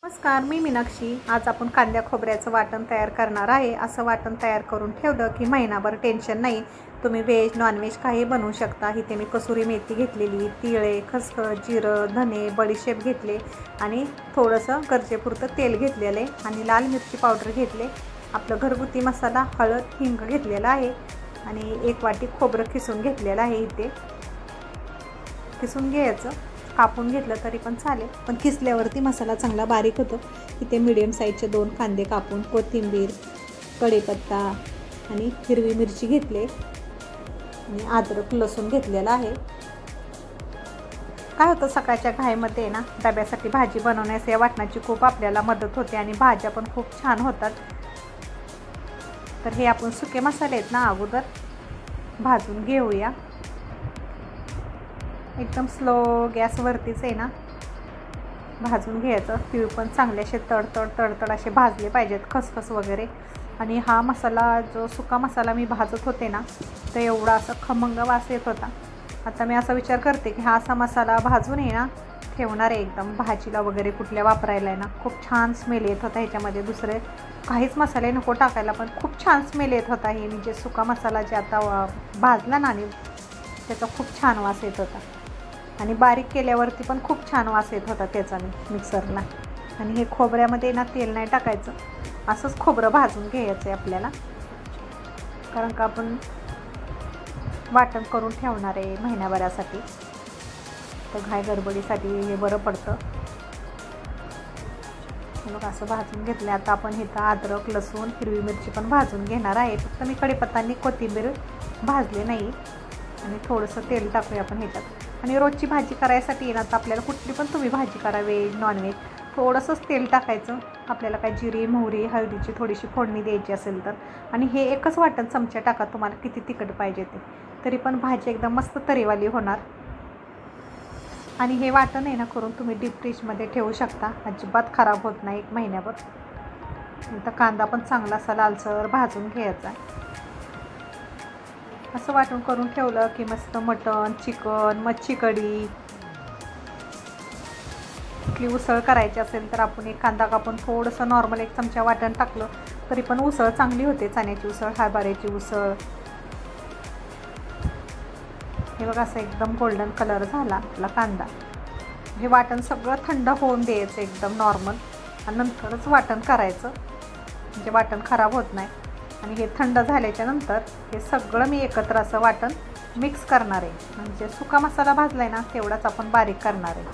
नमस्कार, मी मीनाक्षी। आज आपण कांद्या खोबऱ्याचं वाटण तयार करणार आहे। असं वाटण तयार करून ठेवलं की महिनाभर टेन्शन नाही। तुम्ही व्हेज नॉनव्हेज काही बनवू शकता। इथे मी कसुरी मेथी घेतलेली, तिळे, खसखस, जिरं, धने, बडीशेप घेतले आणि थोडंसं गरजेपुरतं तेल घेतलेलं आहे आणि लाल मिरची पावडर घेतले, आपलं घरगुती मसाला, हळद, हिंग घेतलेला आहे आणि 1 वाटी खोबरं किसून घेतलेलं आहे। इथे किसून घ्यायचं, कापून घेतलं तरी पण चालेल, पण किसल्यावरती मसाला चांगला बारीक होतो। इथे मीडियम साईजचे 2 कांदे कापून, कोथिंबीर, कढीपत्ता आणि हिरवी मिरची घेतले आणि अद्रक लसूण घेतलेला आहे। काय होतं, सकाळच्या घाईमध्ये ना डब्यासाठी भाजी बनवण्यास या वाटणाची खूप आपल्याला मदत होते आणि भाज्या पण खूप छान होतात। तर हे आपण सुके मसाले आहेत ना अगोदर भाजून घेऊया। एकदम स्लो गॅसवरतीच आहे ना भाजून घ्यायचं। तीळ पण चांगले असे तडतड असे भाजले पाहिजेत, खसखस वगैरे। आणि हा मसाला जो सुका मसाला मी भाजत होते ना, तर एवढा असा खमंग वास येत होता। आता मी असा विचार करते की हा असा मसाला भाजून आहे ना ठेवणार आहे, एकदम भाजीला वगैरे कुठल्या वापरायला आहे ना खूप छान स्मेल येत होता। ह्याच्यामध्ये दुसरे काहीच मसाले नको टाकायला, पण खूप छान स्मेल येत होता। हे म्हणजे सुका मसाला जे आता भाजला ना आणि त्याचा खूप छान वास येत होता आणि बारीक केल्यावरती पण खूप छान वास येत होता त्याचा मिक्सरला। आणि हे खोबऱ्यामध्ये ना तेल नाही टाकायचं, असंच खोबरं भाजून घ्यायचं आहे आपल्याला, कारण का आपण वाटण करून ठेवणार आहे महिन्याभरासाठी, तर घाई गडबडीसाठी हे बरं पडतं। मग असं भाजून घेतलं। आता आपण इथं अद्रक, लसूण, हिरवी मिरची पण भाजून घेणार आहे। फक्त मी कढीपत्ता आणि कोथिंबीर भाजले नाही आणि थोडंसं तेल टाकूया आपण ह्याच्यात। आणि रोजची भाजी करायसाठी ना तर आपल्याला कुठली पण तुम्ही भाजी करा, व्हेज नॉनव्हेज, थोडंसंच तेल टाकायचं। आपल्याला काय जिरी, मोहरी, हळदीची थोडीशी फोडणी द्यायची असेल तर, आणि हे एकच वाटण चमचा टाका, तुम्हाला किती तिखट पाहिजे ते, तरी पण भाजी एकदम मस्त तरीवाली होणार। आणि हे वाटण आहे ना करून तुम्ही डीप फ्रीजमध्ये ठेवू शकता, अजिबात खराब होत नाही 1 महिन्याभर। नंतर कांदा पण चांगला असा लालसर भाजून घ्यायचा। असं वाटण करून ठेवलं की मस्त मटण, चिकन, मच्छी कढी, कुठली उसळ करायची असेल तर आपण 1 कांदा कापून थोडंसं नॉर्मल 1 चमचा वाटण टाकलं तरी पण उसळ चांगली होते। चण्याची उसळ, हरभऱ्याची उसळ। हे बघा असं एकदम गोल्डन कलर झाला आपला कांदा। हे वाटण सगळं थंड होऊन द्यायचं एकदम नॉर्मल, आणि नंतरच वाटण करायचं, म्हणजे वाटण खराब होत नाही। आणि हे थंड झाल्याच्या नंतर हे सगळं मी एकत्र असं वाटण मिक्स करणार आहे, म्हणजे सुका मसाला भाजलाय ना तेवढाच आपण बारीक करणार आहे।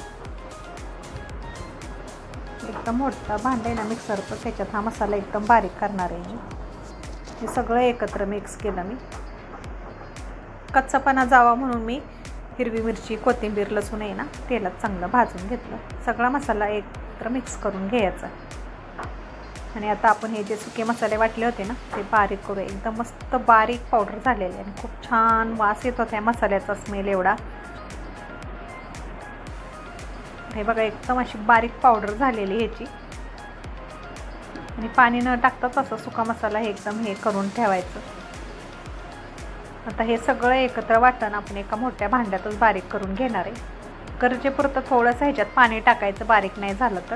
एकदम मोठा भांडं आहे ना मिक्सरचं, त्याच्यात हा मसाला एकदम बारीक करणार आहे। हे सगळं एकत्र मिक्स केलं मी, कच्चापणा जावा म्हणून मी हिरवी मिरची, कोथिंबीर, लसूण आहे ना तेलात चांगलं भाजून घेतलं। सगळा मसाला एकत्र मिक्स करून घ्यायचा। आणि आता आपण हे जे सुके मसाले वाटले होते ना ते बारीक करू। एकदम मस्त बारीक पावडर झालेले आणि खूप छान वास येत होता मसाल्याचा, स्मेल एवढा। हे बघा एकदम अशी बारीक पावडर झालेली ह्याची, आणि पाणी न टाकताच असं सुका मसाला हे एकदम हे करून ठेवायचं। आता हे सगळं एकत्र वाटण आपण एका मोठ्या भांड्यातच बारीक करून घेणार आहे। गरजेपुरतं थोडंसं ह्याच्यात पाणी टाकायचं, बारीक नाही झालं तर।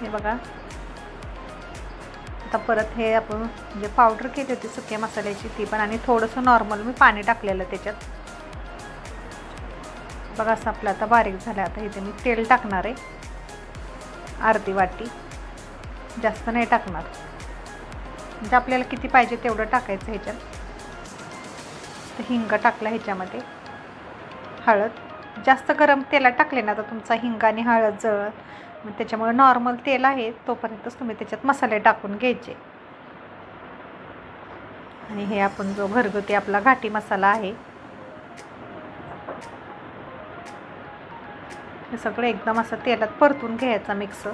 हे बघा आता परत हे आपण म्हणजे पावडर केली होती सुक्या मसाल्याची ती पण, आणि थोडंसं नॉर्मल मी पाणी टाकलेलं त्याच्यात। बघा असं आपलं आता बारीक झालं। आता इथे मी तेल टाकणार आहे, अर्धी वाटी, जास्त नाही टाकणार, म्हणजे आपल्याला किती पाहिजे तेवढं टाकायचं ह्याच्यात। तर हिंग टाकला ह्याच्यामध्ये, हळद जास्त गरम तेलात टाकले ना तर तुमचा हिंग आणि हळद जळ, मग त्याच्यामुळे नॉर्मल तेल आहे तोपर्यंतच तुम्ही त्याच्यात मसाले टाकून घ्यायचे। आणि हे आपण जो घरगुती आपला घाटी मसाला आहे हे सगळं एकदम असं तेलात परतून घ्यायचा मिक्स।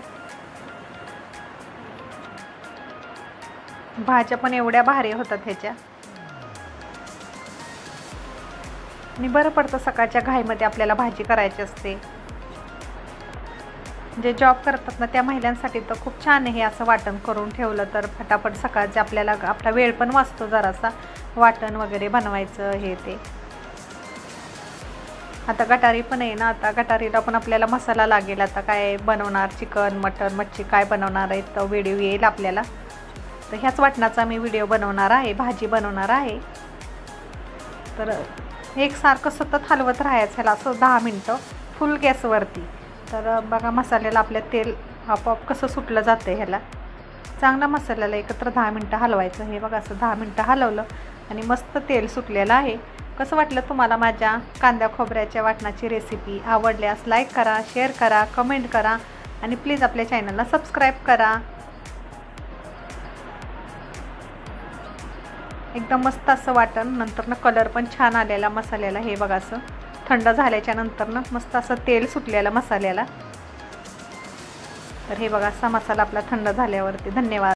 भाज्या पण एवढ्या भारी होतात ह्याच्या, आणि बरं पडतं सकाळच्या घाईमध्ये आपल्याला भाजी करायची असते। जे जॉब करतात ना त्या महिलांसाठी तर खूप छान आहे हे असं वाटण करून ठेवलं तर, फटाफट सकाळचे आपल्याला आपला वेळ पण वाचतो जरासा, वाटण वगैरे बनवायचं हे ते। आता गटारी पण आहे ना, आता गटारीला पण आपल्याला मसाला लागेल. आता काय बनवणार, चिकन मटन मच्छी काय बनवणार आहे तो व्हिडिओ येईल आपल्याला. तर ह्याच वाटणाचा मी व्हिडिओ बनवणार आहे, भाजी बनवणार आहे. तर एकसारखं सतत हलवत राहायचं ह्याला असं 10 मिनटं फुल गॅसवरती. तर बघा मसाल्याला आपल्या तेल आपोआप कसं सुटलं जातं ह्याला. चांगला मसाल्याला एकत्र 10 मिनटं हलवायचं. हे बघा असं 10 मिनटं हलवलं आणि मस्त तेल सुटलेलं आहे. कसं वाटलं तुम्हाला माझ्या कांद्या खोबऱ्याच्या वाटणाची रेसिपी? आवडल्यास लाईक करा, शेअर करा, कमेंट करा आणि प्लीज आपल्या चॅनलला सबस्क्राईब करा. एकदम मस्त असं वाटण. नंतरनं कलर पण छान आलेला मसाल्याला. हे बघा असं थंड झाल्याच्या नंतरनं मस्त असं तेल सुटलेलं मसाल्याला. तर हे बघा असा मसाला आपला थंड झाल्यावरती. धन्यवाद.